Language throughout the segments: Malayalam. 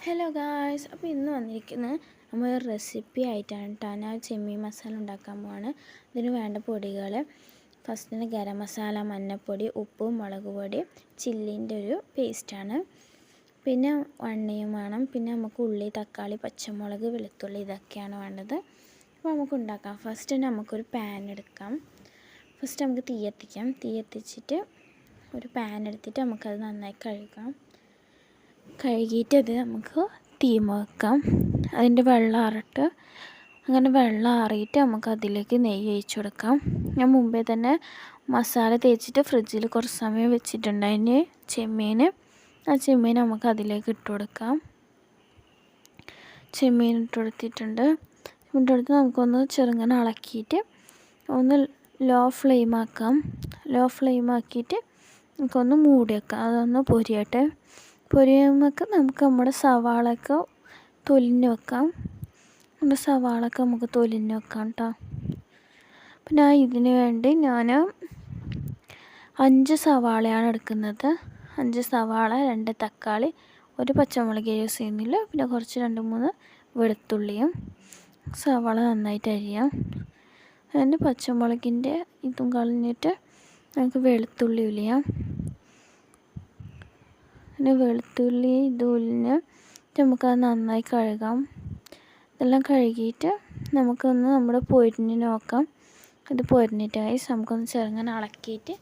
ഹലോ ഗായ്സ്, അപ്പോൾ ഇന്ന് വന്നിരിക്കുന്നത് നമ്മൾ റെസിപ്പി ആയിട്ടാണ് കേട്ടോ. ഞാൻ ചെമ്മീൻ മസാല ഉണ്ടാക്കാൻ പോവാണ്. ഇതിന് വേണ്ട പൊടികൾ ഫസ്റ്റിന് ഗരം മസാല, മഞ്ഞൾപ്പൊടി, ഉപ്പ്, മുളക് പൊടി, ചില്ലിൻ്റെ ഒരു പേസ്റ്റാണ്. പിന്നെ എണ്ണയും വേണം. പിന്നെ നമുക്ക് ഉള്ളി, തക്കാളി, പച്ചമുളക്, വെളുത്തുള്ളി ഇതൊക്കെയാണ് വേണ്ടത്. അപ്പോൾ നമുക്ക് ഉണ്ടാക്കാം. ഫസ്റ്റ് നമുക്കൊരു പാൻ എടുക്കാം. ഫസ്റ്റ് നമുക്ക് തീ എത്തിച്ചിട്ട് ഒരു പാൻ എടുത്തിട്ട് നമുക്കത് നന്നായി കഴുകിയിട്ട് അത് നമുക്ക് തീമ വെക്കാം. അതിൻ്റെ വെള്ളം ആറിട്ട് അങ്ങനെ വെള്ളം ആറിയിട്ട് നമുക്ക് അതിലേക്ക് നെയ്യ് ഒഴിച്ച് കൊടുക്കാം. ഞാൻ മുമ്പേ തന്നെ മസാല തേച്ചിട്ട് ഫ്രിഡ്ജിൽ കുറച്ച് സമയം വെച്ചിട്ടുണ്ട്. അതിന് ആ ചെമ്മീൻ നമുക്ക് അതിലേക്ക് ഇട്ട് കൊടുക്കാം. ചെമ്മീൻ ഇട്ടുകൊടുത്തിട്ട് നമുക്കൊന്ന് ചെറുങ്ങനെ ഇളക്കിയിട്ട് ഒന്ന് ലോ ഫ്ലെയിം ആക്കിയിട്ട് നമുക്കൊന്ന് മൂടി വെക്കാം. അതൊന്ന് പൊരിയുമ്പോൾ നമുക്ക് നമ്മുടെ സവാളയൊക്കെ തൊലിഞ്ഞ് വെക്കാം. നമ്മുടെ സവാളയൊക്കെ നമുക്ക് തൊലിഞ്ഞ് വെക്കാം കേട്ടോ. പിന്നെ ഇതിന് വേണ്ടി ഞാൻ 5 സവാളയാണ് എടുക്കുന്നത്. 5 സവാള, 2 തക്കാളി, 1 പച്ചമുളക് യൂസ് ചെയ്യുന്നില്ല. പിന്നെ കുറച്ച് 2-3 വെളുത്തുള്ളിയും. സവാള നന്നായിട്ട് അരിയാം. അതിൻ്റെ പച്ചമുളകിൻ്റെ ഇതും കളഞ്ഞിട്ട് നമുക്ക് വെളുത്തുള്ളി ഉലിയാം. പിന്നെ വെളുത്തുള്ളി ഇതുലിഞ്ഞ് നമുക്കത് നന്നായി കഴുകാം. ഇതെല്ലാം കഴുകിയിട്ട് നമുക്കൊന്ന് നമ്മുടെ പൊരിഞ്ഞ് നോക്കാം. ഇത് പൊരിഞ്ഞിട്ടായി നമുക്കൊന്ന് ചെറുങ്ങനെ ഇളക്കിയിട്ട്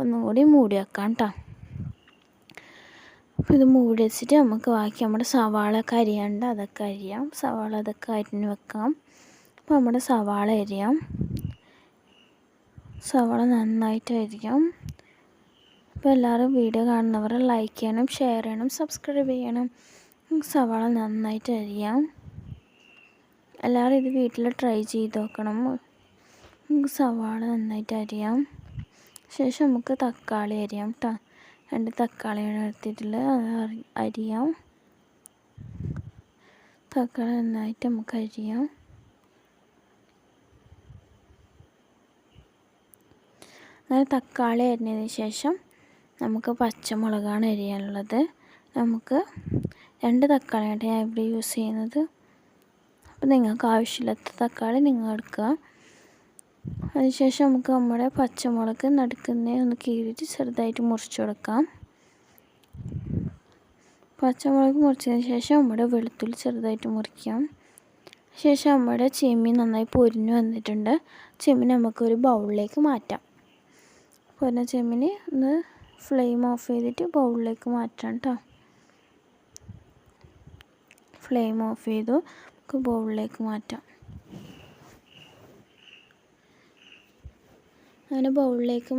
ഒന്നും കൂടി മൂടി വെക്കാം കേട്ടോ. അപ്പോൾ ഇത് മൂടി വെച്ചിട്ട് നമുക്ക് ബാക്കി നമ്മുടെ സവാളയൊക്കെ അരിയാണ്ട് അതൊക്കെ അരിയാം. സവാള അതൊക്കെ അരിഞ്ഞ് വെക്കാം. അപ്പോൾ നമ്മുടെ സവാള അരിയാം. സവാള നന്നായിട്ട് അരിയാം. അപ്പോൾ എല്ലാവരും വീഡിയോ കാണുന്നവർ ലൈക്ക് ചെയ്യണം, ഷെയർ ചെയ്യണം, സബ്സ്ക്രൈബ് ചെയ്യണം. സവാള നന്നായിട്ട് അരിയാം. എല്ലാവരും ഇത് വീട്ടിൽ ട്രൈ ചെയ്ത് നോക്കണം. സവാള നന്നായിട്ട് അരിയാം. ശേഷം നമുക്ക് തക്കാളി അരിയാം കേട്ടോ. 2 തക്കാളിയാണ് എടുത്തിട്ടുള്ളത്. അത് അരിയാം. തക്കാളി നന്നായിട്ട് നമുക്ക് അരിയാം. അങ്ങനെ തക്കാളി അരിഞ്ഞതിന് ശേഷം നമുക്ക് പച്ചമുളകാണ് അരിയാനുള്ളത്. നമുക്ക് 2 തക്കാളിയാണ് ഞാൻ ഇവിടെ യൂസ് ചെയ്യുന്നത്. അപ്പോൾ നിങ്ങൾക്ക് ആവശ്യമില്ലാത്ത തക്കാളി നിങ്ങൾ എടുക്കുക. അതിനുശേഷം നമുക്ക് നമ്മുടെ പച്ചമുളക് നടുക്കുന്നേ ഒന്ന് കീറിയിട്ട് ചെറുതായിട്ട് മുറിച്ച് കൊടുക്കാം. പച്ചമുളക് മുറിച്ചതിന് ശേഷം നമ്മുടെ വെളുത്തുള്ളി ചെറുതായിട്ട് മുറിക്കാം. ശേഷം നമ്മുടെ ചെമ്മീൻ നന്നായി പൊരിഞ്ഞ് വന്നിട്ടുണ്ട്. ചെമ്മീൻ നമുക്കൊരു ബൗളിലേക്ക് മാറ്റാം. പൊരിഞ്ഞ ചെമ്മീൻ ഒന്ന് ഫ്ലെയിം ഓഫ് ചെയ്തിട്ട് ബൗളിലേക്ക് മാറ്റാം കേട്ടോ. ഫ്ലെയിം ഓഫ് ചെയ്തു നമുക്ക് ബൗളിലേക്ക് മാറ്റാം. അങ്ങനെ ബൗളിലേക്ക്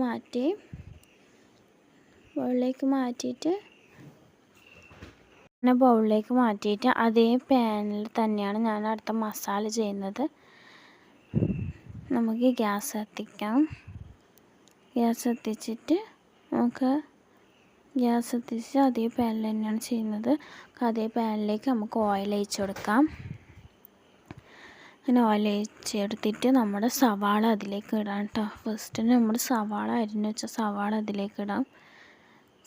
മാറ്റിയിട്ട് അതേ പാനിൽ തന്നെയാണ് ഞാൻ അടുത്ത മസാല ചെയ്യുന്നത്. നമുക്ക് ഗ്യാസ് കത്തിച്ചിട്ട് അതേ പാനിൽ തന്നെയാണ് ചെയ്യുന്നത്. അതേ പാനിലേക്ക് നമുക്ക് ഓയിൽ ഒഴിച്ച് കൊടുക്കാം. അങ്ങനെ ഓയിൽ ഒഴിച്ചെടുത്തിട്ട് നമ്മുടെ സവാള അതിലേക്ക് ഇടാം കേട്ടോ. ഫസ്റ്റ് നമ്മുടെ സവാള അരിഞ്ഞ് വെച്ച സവാള അതിലേക്ക് ഇടാം.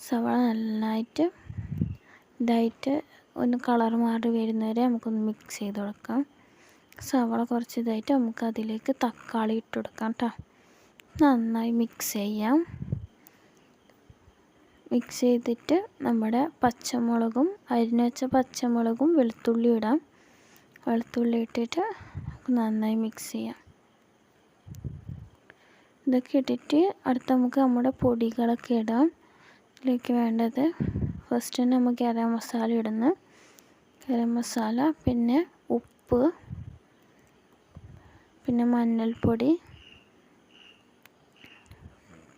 സവാള നന്നായിട്ട് ഇതായിട്ട് ഒന്ന് കളർ മാറി വരുന്നവരെ നമുക്കൊന്ന് മിക്സ് ചെയ്ത് കൊടുക്കാം. സവാള കുറച്ച് ഇതായിട്ട് നമുക്ക് അതിലേക്ക് തക്കാളി ഇട്ട് കൊടുക്കാം കേട്ടോ. നന്നായി മിക്സ് ചെയ്യാം. മിക്സ് ചെയ്തിട്ട് നമ്മുടെ പച്ചമുളകും അരിഞ്ഞ് വെച്ച പച്ചമുളകും വെളുത്തുള്ളി ഇടാം. വെളുത്തുള്ളി ഇട്ടിട്ട് നന്നായി മിക്സ് ചെയ്യാം. ഇതൊക്കെ ഇട്ടിട്ട് അടുത്ത നമുക്ക് നമ്മുടെ പൊടികളൊക്കെ ഇടാം. ഇതിലേക്ക് വേണ്ടത് ഫസ്റ്റ് തന്നെ നമുക്ക് ഗരം മസാല ഇടുന്നു. ഗരം മസാല, പിന്നെ ഉപ്പ്, പിന്നെ മഞ്ഞൾപ്പൊടി,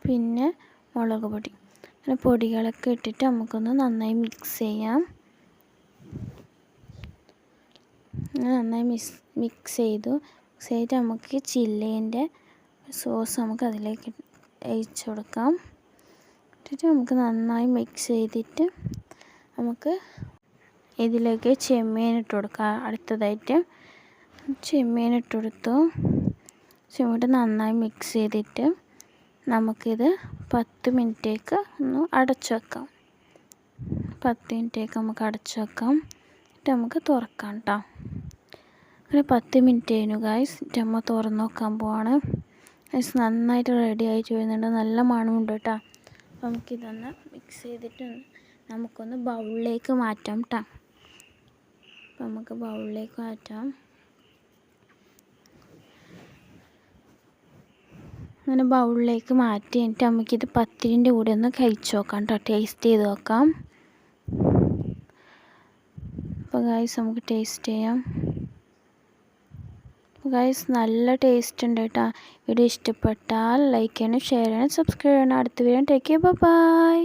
പിന്നെ മുളക് പൊടി. അങ്ങനെ പൊടികളൊക്കെ ഇട്ടിട്ട് നമുക്കൊന്ന് നന്നായി മിക്സ് ചെയ്യാം. നന്നായി മിക്സ് ചെയ്തിട്ട് നമുക്ക് ചില്ലിൻ്റെ സോസ് നമുക്ക് അതിലേക്ക് ഒഴിച്ച് കൊടുക്കാം. ഇട്ടിട്ട് നമുക്ക് നന്നായി മിക്സ് ചെയ്തിട്ട് നമുക്ക് ഇതിലേക്ക് ചെമ്മീൻ ഇട്ട് കൊടുക്കാം. അടുത്തതായിട്ട് ചെമ്മീൻ ഇട്ട് കൊടുത്തു. ചെമ്മീൻ നന്നായി മിക്സ് ചെയ്തിട്ട് നമുക്കിത് 10 മിനിറ്റേക്ക് ഒന്ന് അടച്ചു വെക്കാം. 10 മിനിറ്റേക്ക് നമുക്ക് അടച്ചു വെക്കാം. നമുക്ക് തുറക്കാം കേട്ടോ. ഒരു 10 മിനിറ്റ് കഴിഞ്ഞു ഗൈസ്. അമ്മ തുറന്ന് നോക്കാൻ പോവാണ് ഗൈസ്. നന്നായിട്ട് റെഡി ആയിട്ട് വരുന്നുണ്ട്, നല്ല മണമുണ്ട് കേട്ടോ. അപ്പോൾ നമുക്കിതൊന്ന് മിക്സ് ചെയ്തിട്ട് നമുക്കൊന്ന് ബൗളിലേക്ക് മാറ്റാം കേട്ടോ. അപ്പോൾ നമുക്ക് ബൗളിലേക്ക് മാറ്റാം. അങ്ങനെ ബൗളിലേക്ക് മാറ്റി കഴിഞ്ഞിട്ട് നമുക്കിത് പത്തിരിൻ്റെ കൂടെ ഒന്ന് കഴിച്ച് നോക്കാം കേട്ടോ, ടേസ്റ്റ് ചെയ്ത് നോക്കാം. അപ്പോൾ ഗൈസ് നമുക്ക് ടേസ്റ്റ് ചെയ്യാം. ഗൈസ് നല്ല ടേസ്റ്റ് ഉണ്ട് കേട്ടോ. വീഡിയോ ഇഷ്ടപ്പെട്ടാൽ ലൈക്ക് ചെയ്യണം, ഷെയർ ചെയ്യണം, സബ്സ്ക്രൈബ് ചെയ്യണം. അടുത്ത വീഡിയോ ടേക്ക് കെയർ, ബൈ.